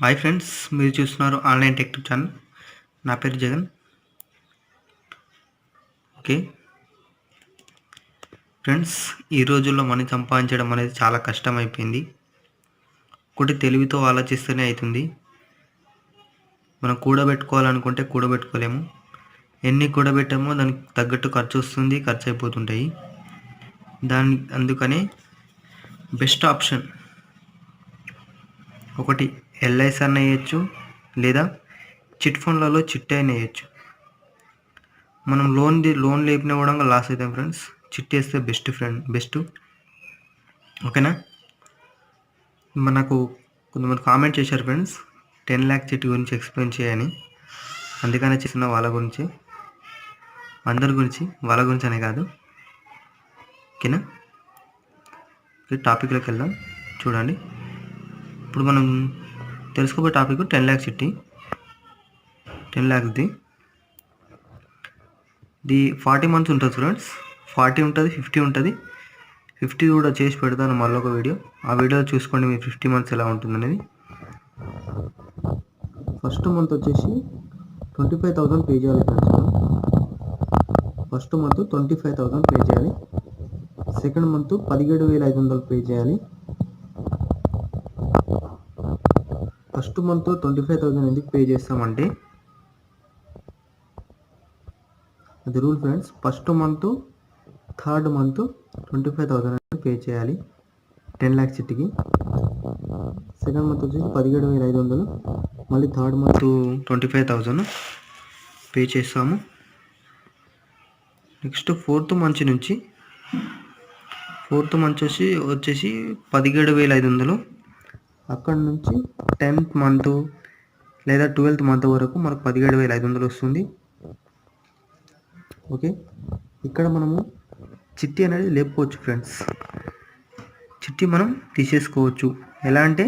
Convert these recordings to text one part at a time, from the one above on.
Hi friends, మీరు చూస్తున్నారు online tech channel. నా పేరు జగన్. ఓకే ఫ్రెండ్స్, ఈ రోజుల్లో మనీ సంపాదించడం అనేది చాలా కష్టమైపోయింది. ఒకటి తెలివితో ఆలోచిస్తేనే అవుతుంది. మనం కూడబెట్టుకోవాలనుకుంటే కూడబెట్టుకోలేము. ఎన్ని కూడబెట్టామో దానికి తగ్గట్టు ఖర్చు వస్తుంది, ఖర్చు అయిపోతుంటాయి. అందుకనే బెస్ట్ ఆప్షన్ ఒకటి ఎల్ఐసి అన్న వేయచ్చు, లేదా చిట్ ఫండ్లలో చిట్ అయినా వేయచ్చు. మనం లోన్ లేపినా కూడా లాస్ అవుతాం ఫ్రెండ్స్. చిట్ వేస్తే బెస్ట్. ఓకేనా? మనకు కొంతమంది కామెంట్ చేశారు ఫ్రెండ్స్, 10 lakh చిట్ గురించి ఎక్స్ప్లెయిన్ చేయని. అందుకనే చేసిన వాళ్ళ గురించి, అందరి గురించి, వాళ్ళ గురించి అనే కాదు. ఓకేనా? టాపిక్లోకి వెళ్దాం. చూడండి, ఇప్పుడు మనం తెలుసుకోబోయే టాపిక్ 10 lakh చిట్టి. 10 lakhsది 40 months ఉంటుంది ఫ్రెండ్స్. 40 ఉంటుంది, 50 ఉంటుంది. 50 కూడా చేసి పెడతాను మళ్ళీ ఒక వీడియో. ఆ వీడియో చూసుకోండి మీ 50 months ఎలా ఉంటుంది అనేది. ఫస్ట్ మంత్ వచ్చేసి 25,000 పే చేయాలి ఫ్రెండ్స్. ఫస్ట్ మంత్ 25,000 పే చేయాలి. సెకండ్ మంత్ 17,500 పే చేయాలి. ఫస్ట్ మంత్ 25,000 ఎందుకు పే చేస్తామంటే, అది rule friends. First month, third month 25,000 pay చేయాలి 10 lakh చిట్టికి. సెకండ్ మంత్ వచ్చేసి 17,500, మళ్ళీ థర్డ్ మంత్ 25,000 పే చేస్తాము. నెక్స్ట్ ఫోర్త్ మంత్ వచ్చేసి 17,500. అక్కడ నుంచి 10th మంత్ లేదా 12th మంత్ వరకు మనకు 17,500 వస్తుంది. ఓకే, ఇక్కడ మనము చిట్టి అనేది లేపుకోవచ్చు ఫ్రెండ్స్. చిట్టి మనం తీసేసుకోవచ్చు. ఎలా అంటే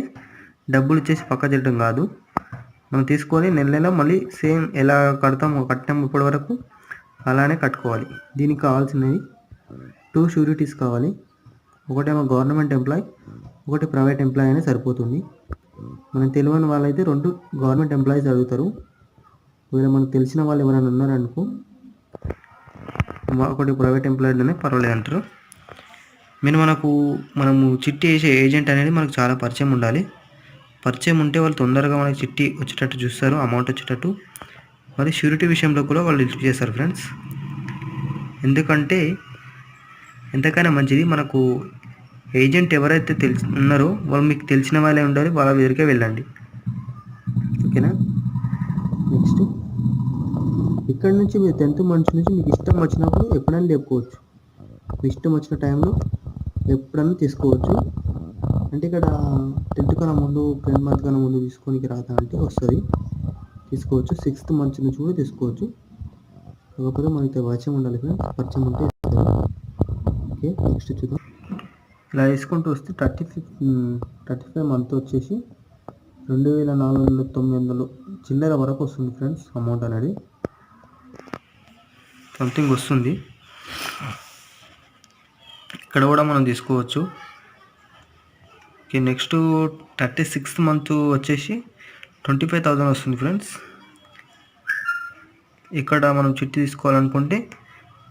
డబ్బులు ఇచ్చేసి పక్క చేయడం కాదు, మనం తీసుకొని నెల మళ్ళీ సేమ్ ఎలా కట్టాము ఇప్పటి వరకు అలానే కట్టుకోవాలి. దీనికి కావాల్సినవి 2 షూరిటీస్ కావాలి. ఒకటేమో గవర్నమెంట్ ఎంప్లాయ్, ఒకటి ప్రైవేట్ ఎంప్లాయ్ అనేది సరిపోతుంది. మనం తెలియని వాళ్ళైతే 2 గవర్నమెంట్ ఎంప్లాయీస్ అడుగుతారు. ఒకవేళ మనకు తెలిసిన వాళ్ళు ఎవరైనా ఉన్నారనుకో, ఒకటి ప్రైవేట్ ఎంప్లాయీలోనే పర్వాలేదు అంటారు. మనము చిట్టి వేసే ఏజెంట్ అనేది మనకు చాలా పరిచయం ఉండాలి. పరిచయం ఉంటే వాళ్ళు తొందరగా మనకి చిట్టి వచ్చేటట్టు చూస్తారు, అమౌంట్ వచ్చేటట్టు. మరి షూరిటీ విషయంలో కూడా వాళ్ళు హెల్ప్ చేస్తారు ఫ్రెండ్స్. ఎందుకంటే ఎంతకైనా మంచిది, మనకు ఏజెంట్ ఎవరైతే ఉన్నారో వాళ్ళు మీకు తెలిసిన వాళ్ళే ఉండాలి, వాళ్ళ దగ్గరికే వెళ్ళండి. ఓకేనా? నెక్స్ట్ ఇక్కడ నుంచి మీరు 10th మంత్ నుంచి మీకు ఇష్టం వచ్చినప్పుడు ఎప్పుడైనా లేపుకోవచ్చు. మీ ఇష్టం వచ్చిన టైంలో ఎప్పుడైనా తీసుకోవచ్చు. అంటే ఇక్కడ 10th కన్నా ముందు, 10th month కన్నా ముందు తీసుకోనికి రాదా అంటే వస్తుంది, తీసుకోవచ్చు. 6th month నుంచి కూడా తీసుకోవచ్చు. కాకపోతే మనకి పరిచయం ఉండాలి ఫ్రెండ్స్, పరిచయం ఉంటే. ఓకే, నెక్స్ట్ చూద్దాం. ఇలా వేసుకుంటూ వస్తే 35 మంత్ వచ్చేసి 2,400 చిల్లర వరకు వస్తుంది ఫ్రెండ్స్. అమౌంట్ అనేది సంథింగ్ వస్తుంది. ఇక్కడ కూడా మనం తీసుకోవచ్చు. ఓకే, నెక్స్ట్ 36th మంత్ వచ్చేసి 25,000 వస్తుంది ఫ్రెండ్స్. ఇక్కడ మనం చిట్టి తీసుకోవాలనుకుంటే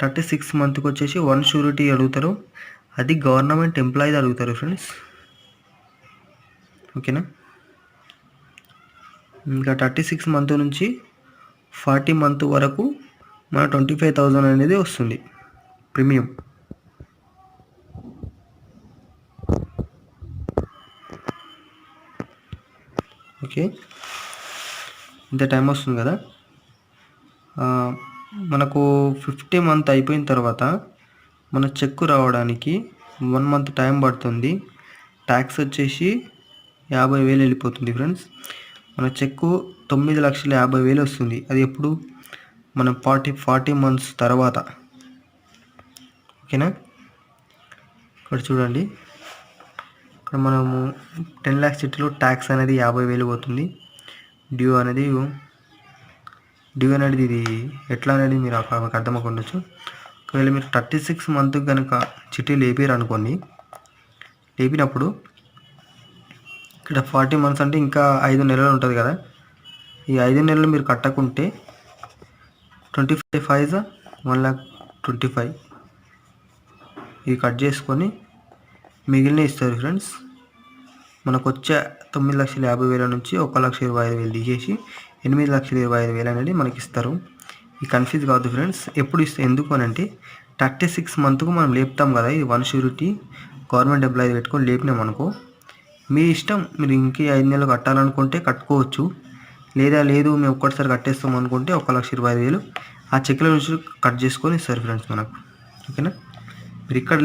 36th మంత్కి వచ్చేసి 1 షూరిటీ అడుగుతారు. అది గవర్నమెంట్ ఎంప్లాయీ అడుగుతారు ఫ్రెండ్స్. ఓకేనా? ఇంకా 36 మంత్ నుంచి 40 మంత్ వరకు మన 25,000 అనేది వస్తుంది ప్రీమియం. ఓకే, ఇంత టైం వస్తుంది కదా. మనకు 50 మంత్ అయిపోయిన తర్వాత మన చెక్కు రావడానికి 1 month టైం పడుతుంది. ట్యాక్స్ వచ్చేసి 50,000 వెళ్ళిపోతుంది ఫ్రెండ్స్. మన చెక్కు 9,50,000 వస్తుంది. అది ఎప్పుడు? మనం 40 months తర్వాత. ఓకేనా? ఇక్కడ చూడండి, ఇక్కడ మనము 10 lakh చిట్టిలో ట్యాక్స్ అనేది 50,000 పోతుంది. డ్యూ అనేది ఇది ఎట్లా అనేది మీరు అర్థమవుతుండొచ్చు. ఒకవేళ మీరు 36 month కనుక చిట్టి లేపారు అనుకోండి, లేపినప్పుడు ఇక్కడ 40 మంత్స్ అంటే ఇంకా 5 నెలలు ఉంటుంది కదా. ఈ 5 నెలలు మీరు కట్టకుంటే 25 5 1,25,000 ఇది కట్ చేసుకొని మిగిలిన ఇస్తారు ఫ్రెండ్స్. మనకు వచ్చే 9,50,000 నుంచి 1,25,000 తీసేసి 8,25,000 అనేది మనకి ఇస్తారు. ఈ కన్ఫ్యూజ్ కావద్దు ఫ్రెండ్స్. ఎప్పుడు ఇస్తే ఎందుకు అని అంటే 36 మంత్కు మనం లేపుతాం కదా. ఇది 1 షూరిటీ గవర్నమెంట్ ఎంప్లాయీ పెట్టుకొని లేపినాం అనుకో, మీ ఇష్టం. మీరు ఇంకే 5 నెలలు కట్టాలనుకుంటే కట్టుకోవచ్చు, లేదు మేము ఒక్కటిసారి కట్టేస్తాం అనుకుంటే 1,25,000 ఆ చెక్ల నుంచి కట్ చేసుకొని ఇస్తారు ఫ్రెండ్స్ మనకు. ఓకేనా. మీరు ఇక్కడ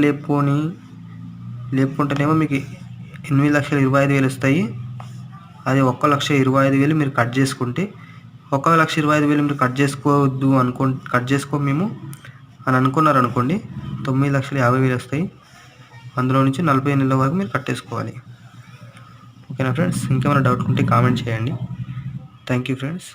లేపుకుంటేనేమో మీకు 8,25,000 వస్తాయి. అది 1,25,000 మీరు కట్ చేసుకుంటే 1,25,000 మీరు కట్ చేసుకోవద్దు కట్ చేసుకో మేము అని అనుకున్నారనుకోండి 9,50,000 వస్తాయి. అందులో నుంచి 40 నెలల వరకు మీరు కట్టేసుకోవాలి. ఓకేనా ఫ్రెండ్స్. ఇంకేమైనా డౌట్ ఉంటే కామెంట్ చేయండి. Thank you friends.